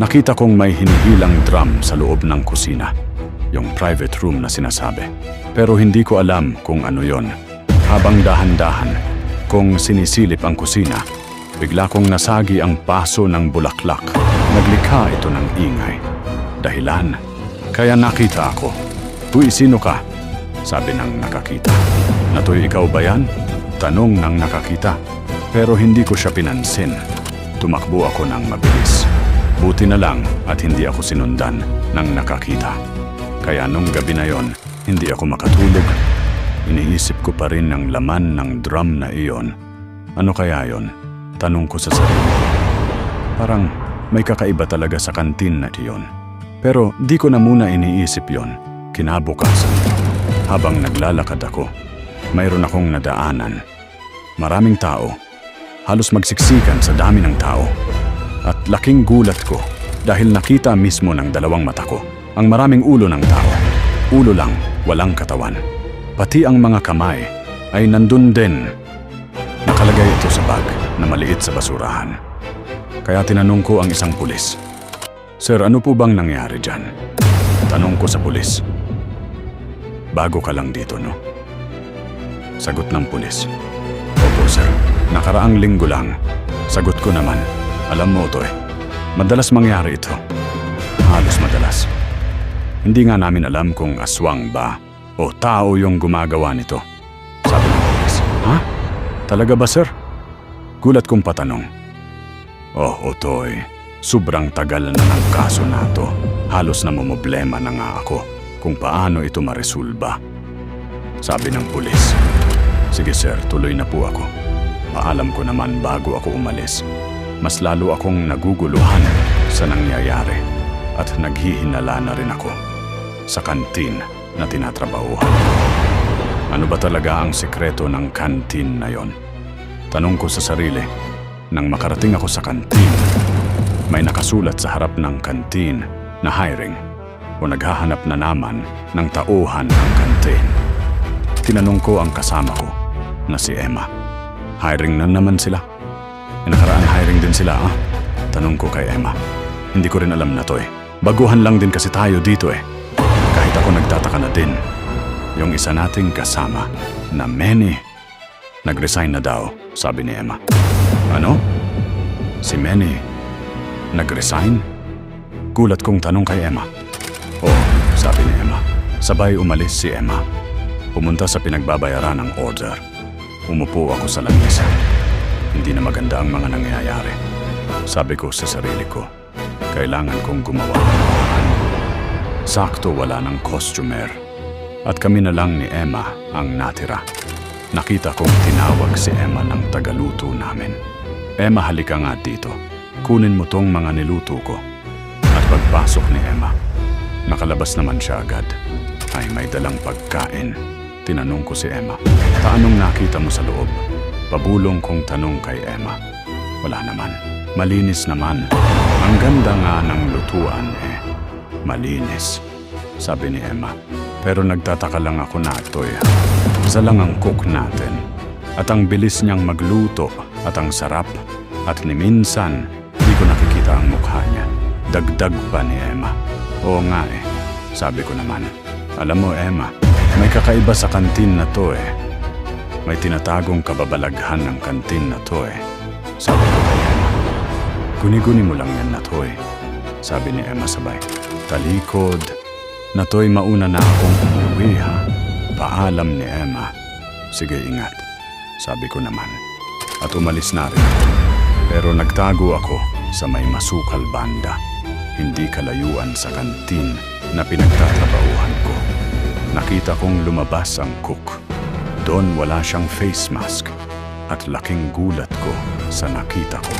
Nakita kong may hinihilang drum sa loob ng kusina, yung private room na sinasabi. Pero hindi ko alam kung ano yon. Habang dahan-dahan kung sinisilip ang kusina, bigla kong nasagi ang paso ng bulaklak. Naglikha ito ng ingay. Dahilan, kaya nakita ako. "Uy, sino ka?" sabi ng nakakita. "Natoy, ikaw ba yan?" tanong ng nakakita. Pero hindi ko siya pinansin. Tumakbo ako ng mabilis. Buti na lang at hindi ako sinundan ng nakakita. Kaya nung gabi na yon, hindi ako makatulog. Iniisip ko pa rin ang laman ng drum na iyon. Ano kaya yon? Tanong ko sa sarili ko. Parang may kakaiba talaga sa kantin na iyon. Pero di ko na muna iniisip yon. Kinabukasan, habang naglalakad ako, mayroon akong nadaanan. Maraming tao. Halos magsiksikan sa dami ng tao. At laking gulat ko dahil nakita mismo ng dalawang mata ko ang maraming ulo ng tao. Ulo lang, walang katawan. Pati ang mga kamay ay nandun din. Nakalagay ito sa bag na maliit sa basurahan. Kaya tinanong ko ang isang pulis. "Sir, ano po bang nangyari dyan?" Tanong ko sa pulis. "Bago ka lang dito, no?" Sagot ng pulis. "Opo, sir. Nakaraang linggo lang." Sagot ko naman. "Alam mo, Toy, madalas mangyari ito. Halos madalas. Hindi nga namin alam kung aswang ba o tao yung gumagawa nito." Sabi ng pulis. "Ha? Talaga ba, sir?" Gulat kong patanong. "Oh, Toy, sobrang tagal na ng kaso na to. Halos namumblema na nga ako kung paano ito maresolba." Sabi ng pulis. "Sige, sir, tuloy na po ako. Paalam ko naman bago ako umalis. Mas lalo akong naguguluhan sa nangyayari at naghihinala na rin ako sa kantin na tinatrabahuhan ko. Ano ba talaga ang sekreto ng kantin na yon?" Tanong ko sa sarili. Nang makarating ako sa kantin, may nakasulat sa harap ng kantin na hiring o naghahanap na naman ng tauhan ng kantin. Tinanong ko ang kasama ko na si Emma. "Hiring na naman sila?" "Nakaraan hiring din sila, ah?" Tanong ko kay Emma. "Hindi ko rin alam na to eh. Baguhan lang din kasi tayo dito eh." Kahit ako nagtataka na din. Yung isa nating kasama na Manny, nag-resign na daw, sabi ni Emma. "Ano? Si Manny nag-resign?" Gulat kong tanong kay Emma. "Oo," sabi ni Emma. Sabay umalis si Emma. Pumunta sa pinagbabayaran ng order. Umupo ako sa lamesa. Hindi na maganda ang mga nangyayari. Sabi ko sa sarili ko, kailangan kong gumawa ng paraan. Sakto wala ng costumer. At kami na lang ni Emma ang natira. Nakita kong tinawag si Emma ng tagaluto namin. "Emma, halika nga dito. Kunin mo tong mga niluto ko." At pagpasok ni Emma, nakalabas naman siya agad. Ay may dalang pagkain. Tinanong ko si Emma, "Anong nakita mo sa loob?" Pabulong kong tanong kay Emma. "Wala naman. Malinis naman. Ang ganda nga ng lutuan eh. Malinis," sabi ni Emma. Pero nagtataka lang ako na ito'y isa lang ang cook natin. At ang bilis niyang magluto at ang sarap. At ni minsan, di ko nakikita ang mukha niya. Dagdag pa ni Emma. "Oo nga eh," sabi ko naman. "Alam mo, Emma, may kakaiba sa kantin na to eh. May tinatagong kababalaghan ng kantin na to eh," sabi ko kay Emma. "Guni-guni mo lang yan na to eh," sabi ni Emma sabay. Talikod. "Na to'y mauna na akong umuwi ha." Paalam ni Emma. "Sige, ingat," sabi ko naman. At umalis na rin ako. Pero nagtago ako sa may masukal banda. Hindi kalayuan sa kantin na pinagtatrabahuhan ko. Nakita kong lumabas ang cook. Doon wala siyang face mask. At laking gulat ko sa nakita ko.